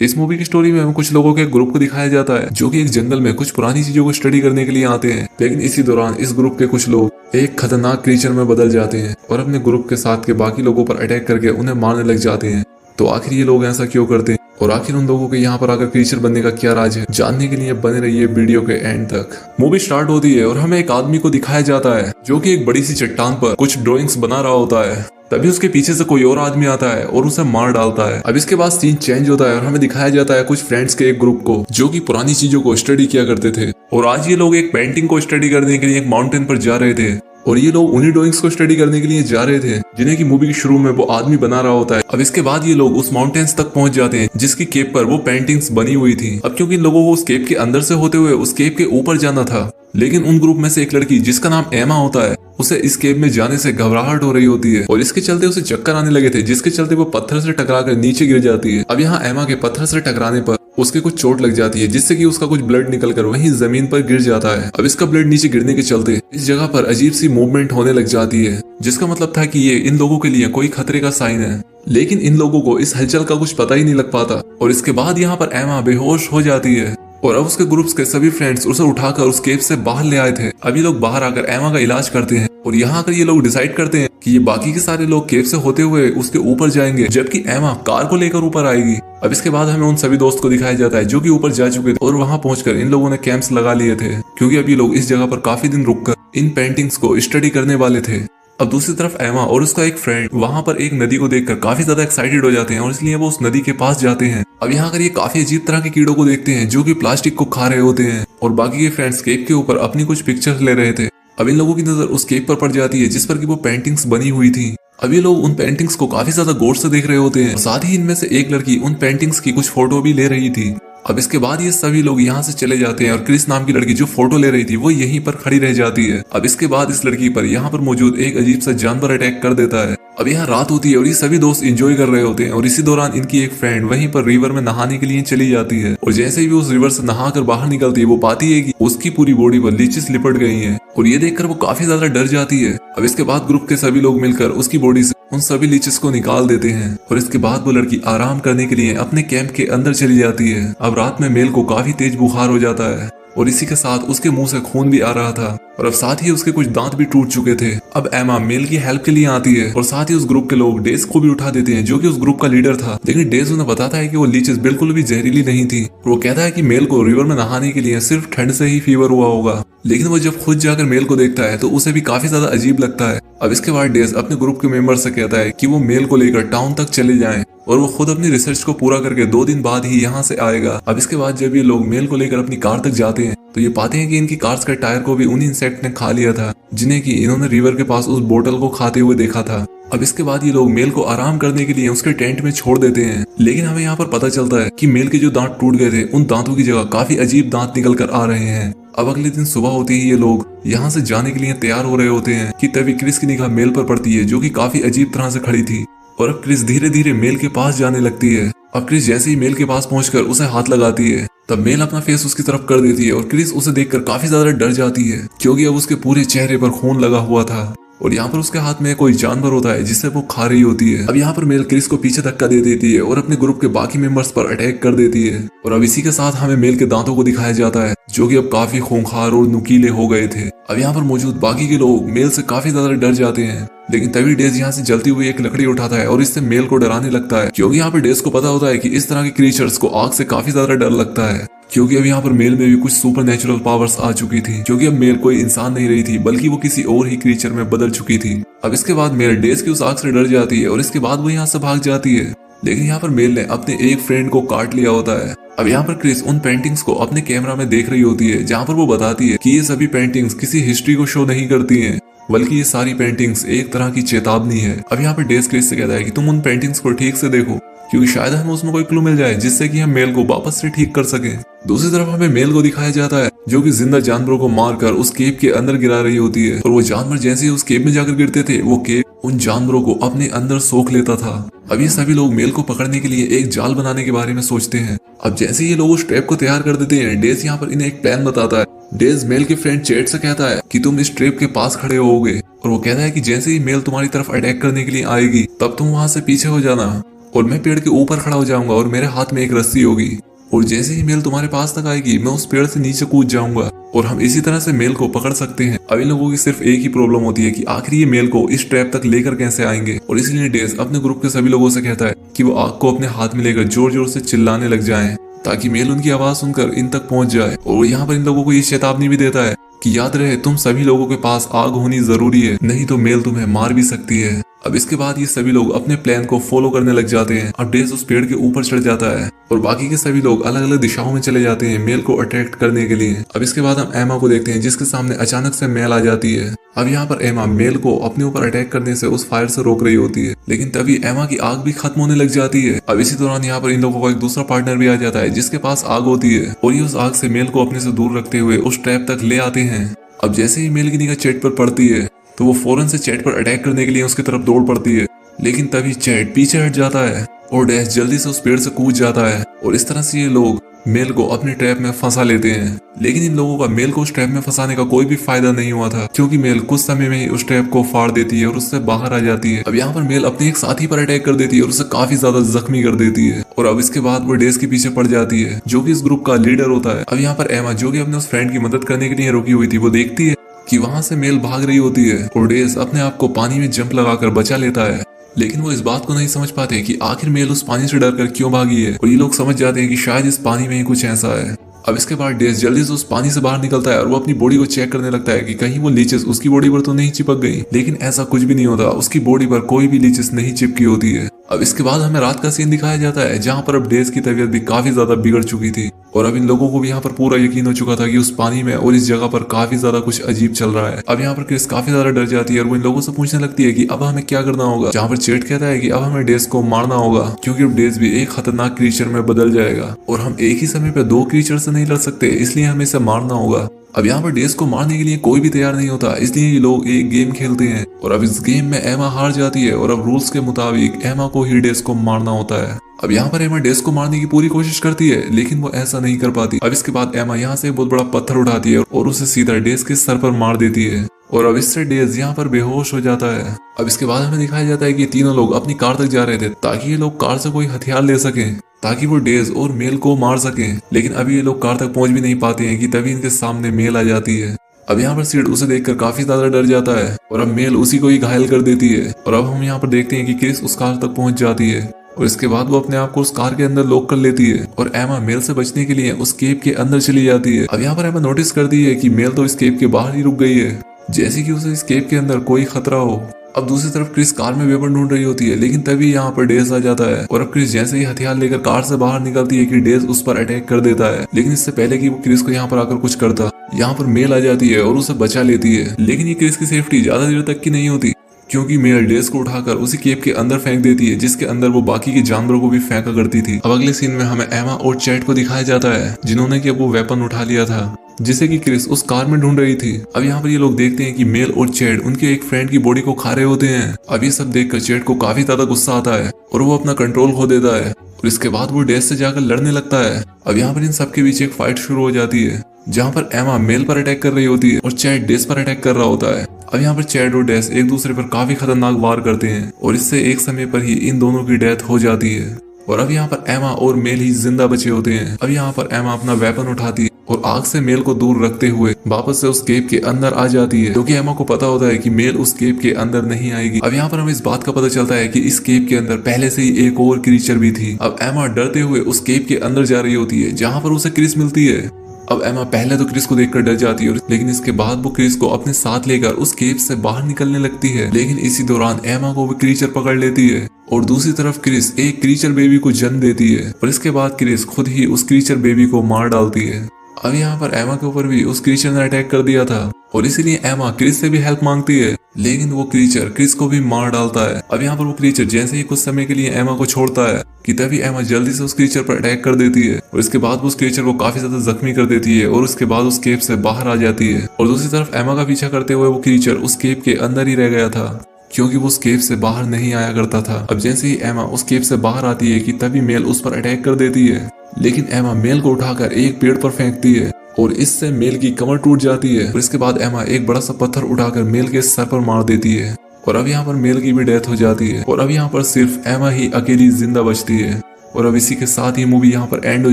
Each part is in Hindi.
इस मूवी की स्टोरी में हमें कुछ लोगों के ग्रुप को दिखाया जाता है जो कि एक जंगल में कुछ पुरानी चीजों को स्टडी करने के लिए आते हैं। लेकिन इसी दौरान इस ग्रुप के कुछ लोग एक खतरनाक क्रीचर में बदल जाते हैं और अपने ग्रुप के साथ के बाकी लोगों पर अटैक करके उन्हें मारने लग जाते हैं। तो आखिर ये लोग ऐसा क्यों करते हैं और आखिर उन लोगों के यहाँ पर आकर क्रीचर बनने का क्या राज है, जानने के लिए बने रहिए वीडियो के एंड तक। मूवी स्टार्ट होती है और हमें एक आदमी को दिखाया जाता है जो कि एक बड़ी सी चट्टान पर कुछ ड्राइंग्स बना रहा होता है। तभी उसके पीछे से कोई और आदमी आता है और उसे मार डालता है। अब इसके बाद सीन चेंज होता है और हमें दिखाया जाता है कुछ फ्रेंड्स के एक ग्रुप को जो कि पुरानी चीजों को स्टडी किया करते थे। और आज ये लोग एक पेंटिंग को स्टडी करने के लिए एक माउंटेन पर जा रहे थे और ये लोग उन्हीं ड्राइंग्स को स्टडी करने के लिए जा रहे थे जिन्हें की मूवी के शुरू में वो आदमी बना रहा होता है। अब इसके बाद ये लोग उस माउंटेन्स तक पहुंच जाते हैं जिसकी केप पर वो पेंटिंग्स बनी हुई थी। अब क्योंकि इन लोगों को उस केप के अंदर से होते हुए उस केप के ऊपर जाना था, लेकिन उन ग्रुप में से एक लड़की जिसका नाम एमा होता है उसे इस केप में जाने से घबराहट हो रही होती है और इसके चलते उसे चक्कर आने लगे थे, जिसके चलते वो पत्थर से टकराकर नीचे गिर जाती है। अब यहाँ एमा के पत्थर से टकराने पर उसके कुछ चोट लग जाती है जिससे कि उसका कुछ ब्लड निकलकर वहीं जमीन पर गिर जाता है। अब इसका ब्लड नीचे गिरने के चलते इस जगह पर अजीब सी मूवमेंट होने लग जाती है, जिसका मतलब था कि ये इन लोगों के लिए कोई खतरे का साइन है। लेकिन इन लोगों को इस हलचल का कुछ पता ही नहीं लग पाता और इसके बाद यहाँ पर एमा बेहोश हो जाती है और अब उसके ग्रुप्स के सभी फ्रेंड्स उसे उठाकर उस केव से बाहर ले आए थे। अब ये लोग बाहर आकर एमा का इलाज करते हैं और यहाँ आकर ये लोग डिसाइड करते हैं कि ये बाकी के सारे लोग केव से होते हुए उसके ऊपर जाएंगे जबकि एमा कार को लेकर ऊपर आएगी। अब इसके बाद हमें उन सभी दोस्त को दिखाया जाता है जो कि ऊपर जा चुके थे और वहां पहुंचकर इन लोगों ने कैंप्स लगा लिए थे क्योंकि अब ये लोग इस जगह पर काफी दिन रुककर इन पेंटिंग्स को स्टडी करने वाले थे। अब दूसरी तरफ एमा और उसका एक फ्रेंड वहां पर एक नदी को देखकर काफी ज्यादा एक्साइटेड हो जाते हैं और इसलिए वो उस नदी के पास जाते हैं। अब यहाँ कर ये काफी अजीब तरह के कीड़ों को देखते हैं जो कि प्लास्टिक को खा रहे होते हैं और बाकी के फ्रेंड्स केक के ऊपर अपनी कुछ पिक्चर्स ले रहे थे। अब इन लोगों की नजर उस केक पर पड़ जाती है जिस पर की वो पेंटिंग्स बनी हुई थी। अब ये लोग उन पेंटिंग्स को काफी ज्यादा गौर से देख रहे होते हैं, साथ ही इनमें से एक लड़की उन पेंटिंग्स की कुछ फोटो भी ले रही थी। अब इसके बाद ये सभी लोग यहाँ से चले जाते हैं और क्रिस नाम की लड़की जो फोटो ले रही थी वो यहीं पर खड़ी रह जाती है। अब इसके बाद इस लड़की पर यहाँ पर मौजूद एक अजीब सा जानवर अटैक कर देता है। अब यहाँ रात होती है और ये सभी दोस्त एंजॉय कर रहे होते हैं और इसी दौरान इनकी एक फ्रेंड वहीं पर रिवर में नहाने के लिए चली जाती है और जैसे ही वो उस रिवर से नहा कर बाहर निकलती है वो पाती है कि उसकी पूरी बॉडी पर लीचेस लिपट गई हैं और ये देखकर वो काफी ज्यादा डर जाती है। अब इसके बाद ग्रुप के सभी लोग मिलकर उसकी बॉडी से उन सभी लीचेस को निकाल देते हैं और इसके बाद वो लड़की आराम करने के लिए अपने कैंप के अंदर चली जाती है। अब रात में मेल को काफी तेज बुखार हो जाता है और इसी के साथ उसके मुंह से खून भी आ रहा था और अब साथ ही उसके कुछ दांत भी टूट चुके थे। अब एमा मेल की हेल्प के लिए आती है और साथ ही उस ग्रुप के लोग डेज को भी उठा देते हैं जो कि उस ग्रुप का लीडर था। लेकिन डेज उन्हें बताता है कि वो लीचेस बिल्कुल भी जहरीली नहीं थी और वो कहता है कि मेल को रिवर में नहाने के लिए सिर्फ ठंड से ही फीवर हुआ होगा। लेकिन वो जब खुद जाकर मेल को देखता है तो उसे भी काफी ज्यादा अजीब लगता है। अब इसके बाद डेज अपने ग्रुप के मेंबर से कहता है कि वो मेल को लेकर टाउन तक चले जाएं और वो खुद अपनी रिसर्च को पूरा करके 2 दिन बाद ही यहाँ से आएगा। अब इसके बाद जब ये लोग मेल को लेकर अपनी कार तक जाते हैं तो ये पाते हैं कि इनकी कार्स का टायर को भी उन इंसेक्ट ने खा लिया था जिन्हें कि इन्होंने रिवर के पास उस बोतल को खाते हुए देखा था। अब इसके बाद ये लोग मेल को आराम करने के लिए उसके टेंट में छोड़ देते हैं। लेकिन हमें यहाँ पर पता चलता है कि मेल के जो दांत टूट गए थे उन दांतों की जगह काफी अजीब दांत निकल कर आ रहे हैं। अब अगले दिन सुबह होते ही ये लोग यहाँ से जाने के लिए तैयार हो रहे होते हैं कि तभी क्रिस की निगाह मेल पर पड़ती है जो कि काफी अजीब तरह से खड़ी थी और अब क्रिस धीरे धीरे मेल के पास जाने लगती है। अब क्रिस जैसे ही मेल के पास पहुंचकर उसे हाथ लगाती है तब मेल अपना फेस उसकी तरफ कर देती है और क्रिस उसे देखकर काफी ज्यादा डर जाती है क्योंकि अब उसके पूरे चेहरे पर खून लगा हुआ था और यहाँ पर उसके हाथ में कोई जानवर होता है जिसे वो खा रही होती है। अब यहाँ पर मेल क्रिस को पीछे धक्का दे देती है और अपने ग्रुप के बाकी मेंबर्स पर अटैक कर देती है और अब इसी के साथ हमें मेल के दांतों को दिखाया जाता है जो कि अब काफी खूंखार और नुकीले हो गए थे। अब यहाँ पर मौजूद बाकी के लोग मेल से काफी ज्यादा डर जाते हैं लेकिन तभी डेज यहाँ से जलती हुई एक लकड़ी उठाता है और इससे मेल को डराने लगता है क्योंकि यहाँ पर डेज को पता होता है कि इस तरह के क्रीचर्स को आग से काफी ज्यादा डर लगता है क्योंकि अब यहाँ पर मेल में भी कुछ सुपर नेचुरल पावर्स आ चुकी थी क्योंकि अब मेल कोई इंसान नहीं रही थी बल्कि वो किसी और ही क्रीचर में बदल चुकी थी। अब इसके बाद मेल डेज की उस आग से डर जाती है और इसके बाद वो यहाँ से भाग जाती है। लेकिन यहाँ पर मेल ने अपने एक फ्रेंड को काट लिया होता है। अब यहाँ पर क्रिस उन पेंटिंग्स को अपने कैमरा में देख रही होती है जहाँ पर वो बताती है कि ये सभी पेंटिंग्स किसी हिस्ट्री को शो नहीं करती हैं बल्कि ये सारी पेंटिंग्स एक तरह की चेतावनी है। अब यहाँ पर डेज क्रिस से कहता है कि तुम उन पेंटिंग्स को ठीक से देखो क्योंकि शायद हमें उसमें कोई क्लू मिल जाए जिससे कि हम मेल को वापस से ठीक कर सके। दूसरी तरफ हमें मेल को दिखाया जाता है जो कि जिंदा जानवरों को मारकर उस केव के अंदर गिरा रही होती है और वो जानवर जैसे ही उस केव में जाकर गिरते थे वो केव उन जानवरों को अपने अंदर सोख लेता था। अब ये सभी लोग मेल को पकड़ने के लिए एक जाल बनाने के बारे में सोचते हैं। अब जैसे ये लोग उस ट्रैप को तैयार कर देते हैं डेज यहाँ पर इन्हें एक प्लान बताता है। डेज मेल के फ्रेंड चेट से कहता है कि तुम इस ट्रैप के पास खड़े होगे और वो कहता है कि जैसे ही मेल तुम्हारी तरफ अटैक करने के लिए आएगी तब तुम वहां से पीछे हो जाना और मैं पेड़ के ऊपर खड़ा हो जाऊंगा और मेरे हाथ में एक रस्सी होगी और जैसे ही मेल तुम्हारे पास तक आएगी मैं उस पेड़ से नीचे कूद जाऊंगा और हम इसी तरह से मेल को पकड़ सकते हैं। अब इन लोगों की सिर्फ एक ही प्रॉब्लम होती है कि आखिर ये मेल को इस ट्रैप तक लेकर कैसे आएंगे और इसलिए डेज अपने ग्रुप के सभी लोगों से कहता है कि वो आग को अपने हाथ में लेकर जोर जोर से चिल्लाने लग जाएं ताकि मेल उनकी आवाज सुनकर इन तक पहुंच जाए। और यहाँ पर इन लोगों को ये चेतावनी भी देता है कि याद रहे तुम सभी लोगों के पास आग होनी जरूरी है, नहीं तो मेल तुम्हें मार भी सकती है। अब इसके बाद ये सभी लोग अपने प्लान को फॉलो करने लग जाते हैं। अब डेज उस पेड़ के ऊपर चढ़ जाता है और बाकी के सभी लोग अलग अलग दिशाओं में चले जाते हैं मेल को अट्रैक्ट करने के लिए। अब इसके बाद हम एमा को देखते हैं जिसके सामने अचानक से मेल आ जाती है। अब यहाँ पर एमा मेल को अपने ऊपर अटैक करने से उस फायर से रोक रही होती है, लेकिन तभी एमा की आग भी खत्म होने लग जाती है। अब इसी दौरान यहाँ पर इन लोगों का एक दूसरा पार्टनर भी आ जाता है जिसके पास आग होती है और ये उस आग से मेल को अपने से दूर रखते हुए उस ट्रैप तक ले आते हैं। अब जैसे ही मेल की निगाह चैट पर पड़ती है तो वो फौरन से चैट पर अटैक करने के लिए उसकी तरफ दौड़ पड़ती है, लेकिन तभी चैट पीछे हट जाता है और डैश जल्दी से उस पेड़ से कूद जाता है और इस तरह से ये लोग मेल को अपने ट्रैप में फंसा लेते हैं। लेकिन इन लोगों का मेल को उस ट्रैप में फंसाने का कोई भी फायदा नहीं हुआ था क्योंकि मेल कुछ समय में ही उस ट्रैप को फाड़ देती है और उससे बाहर आ जाती है। अब यहाँ पर मेल अपने एक साथी पर अटैक कर देती है और उसे काफी ज्यादा जख्मी कर देती है और अब इसके बाद वो डेज के पीछे पड़ जाती है जो कि इस ग्रुप का लीडर होता है। अब यहाँ पर एमा जो कि अपने उस फ्रेंड की मदद करने के लिए रुकी हुई थी वो देखती है कि वहां से मेल भाग रही होती है और डेज अपने आप को पानी में जंप लगाकर बचा लेता है, लेकिन वो इस बात को नहीं समझ पाते कि आखिर मेल उस पानी से डरकर क्यों भागी है और ये लोग समझ जाते हैं कि शायद इस पानी में ही कुछ ऐसा है। अब इसके बाद डेज जल्दी से उस पानी से बाहर निकलता है और वो अपनी बॉडी को चेक करने लगता है कि कहीं वो लीचेस उसकी बॉडी पर तो नहीं चिपक गई, लेकिन ऐसा कुछ भी नहीं होता, उसकी बॉडी पर कोई भी लीचेस नहीं चिपकी होती है। अब इसके बाद हमें रात का सीन दिखाया जाता है जहाँ पर अब डेज की तबीयत भी काफी ज्यादा बिगड़ चुकी थी और अब इन लोगों को भी यहाँ पर पूरा यकीन हो चुका था कि उस पानी में और इस जगह पर काफी ज्यादा कुछ अजीब चल रहा है। अब यहाँ पर क्रिस काफी ज्यादा डर जाती है और वो इन लोगों से पूछने लगती है कि अब हमें क्या करना होगा, जहाँ पर चेट कहता है कि अब हमें डेज को मारना होगा क्योंकि अब डेज भी एक खतरनाक क्रीचर में बदल जाएगा और हम एक ही समय पर दो क्रीचर से नहीं लड़ सकते, इसलिए हमें इसे मारना होगा। अब यहाँ पर डेज को मारने के लिए कोई भी तैयार नहीं होता, इसलिए ये लोग एक गेम खेलते हैं और अब इस गेम में एमा हार जाती है और अब रूल्स के मुताबिक एमा को ही डेज को मारना होता है। अब यहाँ पर एमा डेज को मारने की पूरी कोशिश करती है लेकिन वो ऐसा नहीं कर पाती। अब इसके बाद एमा यहाँ से एक बहुत बड़ा पत्थर उठाती है और उसे सीधा डेज के सर पर मार देती है और अब इससे डेज यहाँ पर बेहोश हो जाता है। अब इसके बाद हमें दिखाया जाता है कि तीनों लोग अपनी कार तक जा रहे थे ताकि ये लोग कार से कोई हथियार ले सकें ताकि वो डेज और मेल को मार सकें, लेकिन अभी ये लोग कार तक पहुंच भी नहीं पाते हैं कि तभी इनके सामने मेल आ जाती है। अब यहाँ पर सीड उसे देखकर काफी ज्यादा डर जाता है और अब मेल उसी को ही घायल कर देती है और अब हम यहाँ पर देखते हैं कि क्रिस उस कार तक पहुंच जाती है और इसके बाद वो अपने आप को उस कार के अंदर लॉक कर लेती है और एमा मेल से बचने के लिए उस केव के अंदर चली जाती है। अब यहाँ पर एमा नोटिस करती है कि मेल तो इस केव के बाहर ही रुक गई है जैसे कि उसे इस केव के अंदर कोई खतरा हो। अब दूसरी तरफ क्रिस कार में वेपन ढूंढ रही होती है लेकिन तभी यहाँ पर डेज आ जाता है और अब क्रिस जैसे ही हथियार लेकर कार से बाहर निकलती है कि डेज उस पर अटैक कर देता है, लेकिन इससे पहले कि वो क्रिस को यहाँ पर आकर कुछ करता यहाँ पर मेल आ जाती है और उसे बचा लेती है। लेकिन ये क्रिस की सेफ्टी ज्यादा देर तक की नहीं होती क्योंकि मेल डेज को उठाकर उसी केव के अंदर फेंक देती है जिसके अंदर वो बाकी के जानवरों को भी फेंका करती थी। अब अगले सीन में हमें एमा और चैट को दिखाया जाता है जिन्होंने कि अब वो वेपन उठा लिया था जिसे कि क्रिस उस कार में ढूंढ रही थी। अब यहाँ पर ये लोग देखते हैं कि मेल और चैट उनके एक फ्रेंड की बॉडी को खा रहे होते हैं। अब ये सब देखकर चैट को काफी ज्यादा गुस्सा आता है और वो अपना कंट्रोल खो देता है और इसके बाद वो डेज से जाकर लड़ने लगता है। अब यहाँ पर इन सबके बीच एक फाइट शुरू हो जाती है जहाँ पर एमा मेल पर अटैक कर रही होती है और चैट डेज पर अटैक कर रहा होता है। अब यहाँ पर चैट और डेज एक दूसरे पर काफी खतरनाक वार करते हैं और इससे एक समय पर ही इन दोनों की डेथ हो जाती है और अब यहाँ पर एमा और मेल ही जिंदा बचे होते हैं। अब यहाँ पर एमा अपना वेपन उठाती है और आग से मेल को दूर रखते हुए वापस से उस केव के अंदर आ जाती है क्योंकि एमा को पता होता है कि मेल उस केव के अंदर नहीं आएगी। अब यहाँ पर हमें इस बात का पता चलता है कि इस केव के अंदर पहले से ही एक और क्रीचर भी थी। अब एमा डरते हुए उस केव के अंदर जा रही होती है जहाँ पर उसे क्रिस मिलती है। अब एमा पहले तो क्रिस को देखकर डर जाती है लेकिन इसके बाद वो क्रिस को अपने साथ लेकर उस केव से बाहर निकलने लगती है, लेकिन इसी दौरान एमा को वो क्रीचर पकड़ लेती है और दूसरी तरफ क्रिस एक क्रीचर बेबी को जन्म देती है और इसके बाद क्रिस खुद ही उस क्रीचर बेबी को मार डालती है। अब यहाँ पर एमा के ऊपर भी उस क्रीचर ने अटैक कर दिया था और इसीलिए एमा क्रिस से भी हेल्प मांगती है, लेकिन वो क्रीचर क्रिस को भी मार डालता है। अब यहाँ पर वो क्रीचर जैसे ही कुछ समय के लिए एमा को छोड़ता है कि तभी एमा जल्दी से उस क्रीचर पर अटैक कर देती है और इसके बाद वो उस क्रीचर को काफी ज्यादा जख्मी कर देती है और उसके बाद उस केव से बाहर आ जाती है। और दूसरी तरफ एमा का पीछा करते हुए वो क्रीचर उस केव के अंदर ही रह गया था क्योंकि वो उस केव से बाहर नहीं आया करता था। अब जैसे ही एमा उस केव से बाहर आती है कि तभी मेल उस पर अटैक कर देती है, लेकिन एमा मेल को उठाकर एक पेड़ पर फेंकती है और इससे मेल की कमर टूट जाती है और इसके बाद एमा एक बड़ा सा पत्थर उठाकर मेल के सर पर मार देती है। और अब यहाँ पर मेल की भी डेथ हो जाती है और अब यहाँ पर सिर्फ एमा ही अकेली जिंदा बचती है। और अब इसी के साथ ही मूवी यहाँ पर एंड हो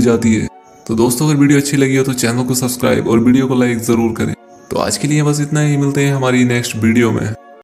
जाती है। तो दोस्तों अगर वीडियो अच्छी लगी हो तो चैनल को सब्सक्राइब और वीडियो को लाइक जरूर करें। तो आज के लिए बस इतना ही, मिलते हैं हमारी नेक्स्ट वीडियो में।